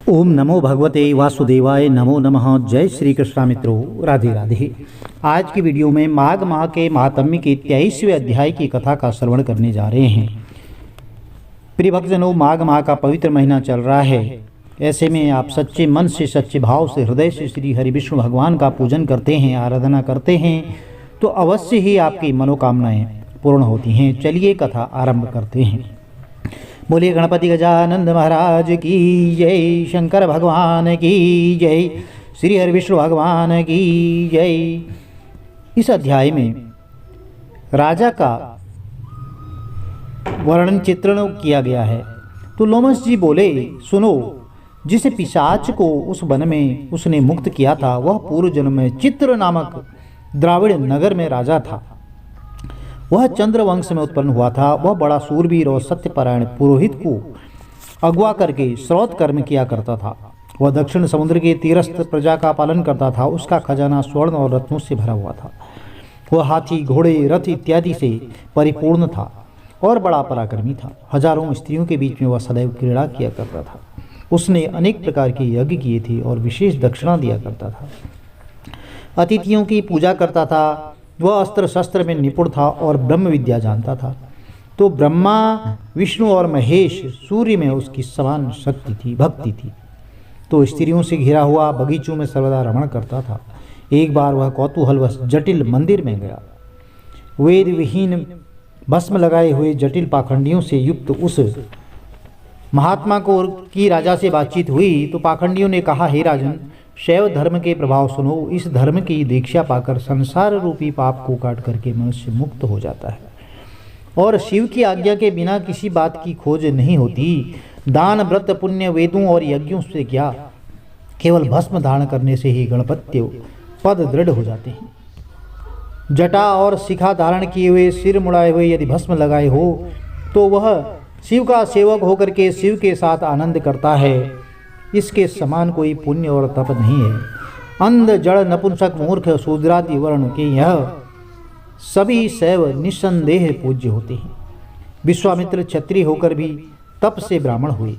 ओम नमो भगवते वासुदेवाय नमो नमः। जय श्री कृष्ण मित्रों, राधे राधे। आज की वीडियो में माघ माह के महात्म्य के 23वें अध्याय की कथा का श्रवण करने जा रहे हैं। प्रिय भक्तजनों, माघ माह का पवित्र महीना चल रहा है। ऐसे में आप सच्चे मन से, सच्चे भाव से, हृदय से श्री हरि विष्णु भगवान का पूजन करते हैं, आराधना करते हैं तो अवश्य ही आपकी मनोकामनाएं पूर्ण होती हैं। चलिए कथा आरंभ करते हैं। बोलिए गणपति गजानंद महाराज की जय, शंकर भगवान की जय, श्री हरि विष्णु भगवान की जय। इस अध्याय में राजा का वर्णन चित्रण किया गया है। तो लोमस जी बोले, सुनो, जिस पिशाच को उस वन में उसने मुक्त किया था वह पूर्व जन्म में चित्र नामक द्राविड़ नगर में राजा था। वह चंद्रवंश में उत्पन्न हुआ था। वह बड़ा सूरवीर और सत्यपरायण पुरोहित को अगवा करके श्रौत कर्म किया करता था। वह दक्षिण समुद्र के तीरस्थ प्रजा का पालन करता था। उसका खजाना स्वर्ण और रत्नों से भरा हुआ था। वह हाथी, घोड़े, रथ इत्यादि से परिपूर्ण था और बड़ा पराक्रमी था। हजारों स्त्रियों के बीच में वह सदैव क्रीड़ा किया करता था। उसने अनेक प्रकार के यज्ञ किए थे और विशेष दक्षिणा दिया करता था। अतिथियों की पूजा करता था। वह अस्त्र शस्त्र में निपुण था और ब्रह्म विद्या जानता था। तो ब्रह्मा, विष्णु और महेश, सूर्य में उसकी समान शक्ति थी, भक्ति थी। तो स्त्रियों से घिरा हुआ बगीचों में सर्वदा रमण करता था। एक बार वह कौतूहलवश जटिल मंदिर में गया। वेद विहीन भस्म लगाए हुए जटिल पाखंडियों से युक्त उस महात्मा को की राजा से बातचीत हुई। तो पाखंडियों ने कहा, हे राजन, शैव धर्म के प्रभाव सुनो। इस धर्म की दीक्षा पाकर संसार रूपी पाप को काट करके मनुष्य मुक्त हो जाता है और शिव की आज्ञा के बिना किसी बात की खोज नहीं होती। दान, व्रत, पुण्य, वेदों और यज्ञों से क्या, केवल भस्म धारण करने से ही गणपत्य पद दृढ़ हो जाते हैं। जटा और शिखा धारण किए हुए, सिर मुड़ाए हुए यदि भस्म लगाए हो तो वह शिव का सेवक होकर के शिव के साथ आनंद करता है। इसके समान कोई पुण्य और तप नहीं है। अंध, जड़, नपुंसक, मूर्ख, शूद्रादि वर्ण के यह सभी शैव निस्संदेह पूज्य होते हैं। विश्वामित्र क्षत्रिय होकर भी तप से ब्राह्मण हुए।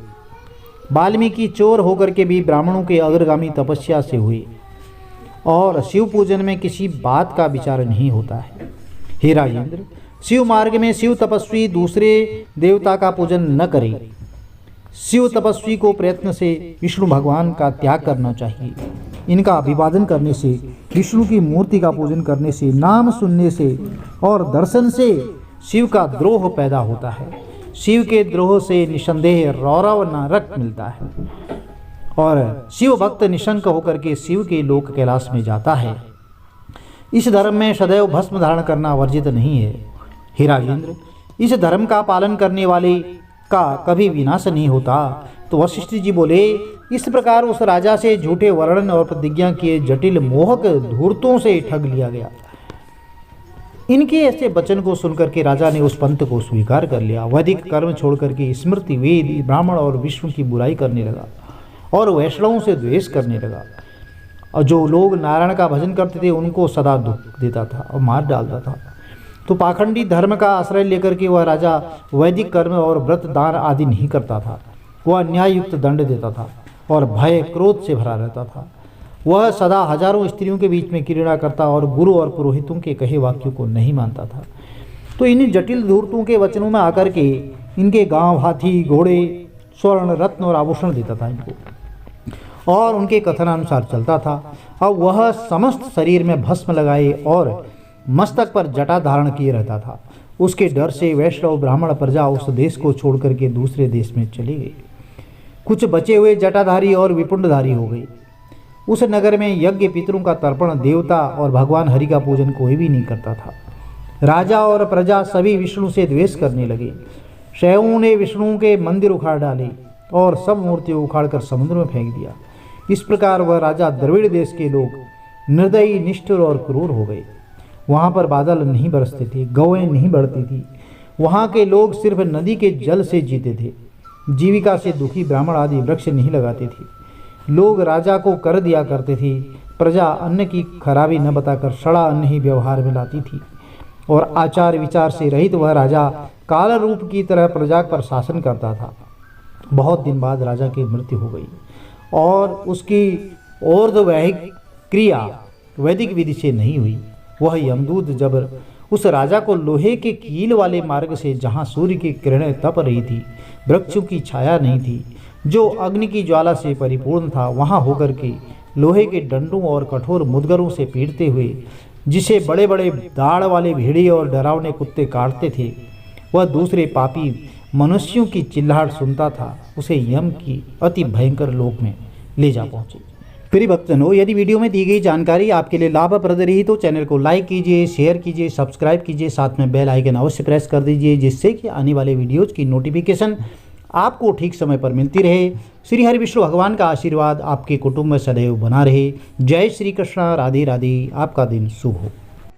वाल्मीकि चोर होकर के भी ब्राह्मणों के अग्रगामी तपस्या से हुए। और शिव पूजन में किसी बात का विचार नहीं होता है। हे राजेंद्र, शिव मार्ग में शिव तपस्वी दूसरे देवता का पूजन न करे। शिव तपस्वी को प्रयत्न से विष्णु भगवान का त्याग करना चाहिए। इनका अभिवादन करने से, विष्णु की मूर्ति का पूजन करने से, नाम सुनने से और दर्शन से शिव का द्रोह पैदा होता है। शिव के द्रोह से निसंदेह रौरव नरक मिलता है और शिव भक्त निशंक होकर के शिव के लोक कैलाश में जाता है। इस धर्म में सदैव भस्म धारण करना वर्जित नहीं है। हे राजेंद्र, इस धर्म का पालन करने वाले का कभी विनाश नहीं होता। तो वशिष्ठ जी बोले, इस प्रकार उस राजा से झूठे वर्णन और प्रतिज्ञा किए जटिल मोहक धूर्तों से ठग लिया गया। इनके ऐसे वचन को सुनकर के राजा ने उस पंथ को स्वीकार कर लिया। वैदिक कर्म छोड़ करके स्मृति, वेद, ब्राह्मण और विष्णु की बुराई करने लगा और वैष्णवों से द्वेष करने लगा। और जो लोग नारायण का भजन करते थे उनको सदा दुख देता था और मार डालता था। तो पाखंडी धर्म का आश्रय लेकर के वह राजा वैदिक कर्म और व्रत, दान आदि नहीं करता था। वह न्याययुक्त दंड देता था और भय, क्रोध से भरा रहता था। वह सदा हजारों स्त्रियों के बीच में क्रीड़ा करता और गुरु और पुरोहितों के कहे वाक्यों को नहीं मानता था। तो इन जटिल धूर्तों के वचनों में आकर के इनके गांव, हाथी, घोड़े, स्वर्ण, रत्न और आभूषण देता था इनको और उनके कथनानुसार चलता था। अब वह समस्त शरीर में भस्म लगाए और मस्तक पर जटा धारण किए रहता था। उसके डर से वैष्णव ब्राह्मण प्रजा उस देश को छोड़ करके दूसरे देश में चली गई। कुछ बचे हुए जटाधारी और विपुंडधारी हो गए। उस नगर में यज्ञ, पितरों का तर्पण, देवता और भगवान हरि का पूजन कोई भी नहीं करता था। राजा और प्रजा सभी विष्णु से द्वेष करने लगे। शैवों ने विष्णु के मंदिर उखाड़ डाले और सब मूर्तियों उखाड़कर समुद्र में फेंक दिया। इस प्रकार वह राजा द्रविड़ देश के लोग निर्दयी, निष्ठुर और क्रूर हो गए। वहाँ पर बादल नहीं बरसते थे, गौएं नहीं बढ़ती थी। वहाँ के लोग सिर्फ नदी के जल से जीते थे। जीविका से दुखी ब्राह्मण आदि वृक्ष नहीं लगाते थे। लोग राजा को कर दिया करते थे। प्रजा अन्न की खराबी न बताकर सड़ा अन्न ही व्यवहार में लाती थी और आचार विचार से रहित वह राजा काल रूप की तरह प्रजा पर शासन करता था। बहुत दिन बाद राजा की मृत्यु हो गई और उसकी और्ध्वैहिक क्रिया वैदिक विधि से नहीं हुई। वह यमदूत जब उस राजा को लोहे के कील वाले मार्ग से, जहाँ सूर्य की किरणें तप रही थी, वृक्षों की छाया नहीं थी, जो अग्नि की ज्वाला से परिपूर्ण था, वहाँ होकर के लोहे के डंडों और कठोर मुदगरों से पीटते हुए, जिसे बड़े बड़े दाढ़ वाले भेड़िए और डरावने कुत्ते काटते थे, वह दूसरे पापी मनुष्यों की चिल्लाहट सुनता था, उसे यम की अति भयंकर लोक में ले जा पहुँचे। प्रिय भक्तजनों, यदि वीडियो में दी गई जानकारी आपके लिए लाभप्रद रही तो चैनल को लाइक कीजिए, शेयर कीजिए, सब्सक्राइब कीजिए, साथ में बेल आइकन अवश्य प्रेस कर दीजिए, जिससे कि आने वाले वीडियोज़ की नोटिफिकेशन आपको ठीक समय पर मिलती रहे। श्री हरि विष्णु भगवान का आशीर्वाद आपके कुटुंब में सदैव बना रहे। जय श्री कृष्ण। राधे राधे। आपका दिन शुभ हो।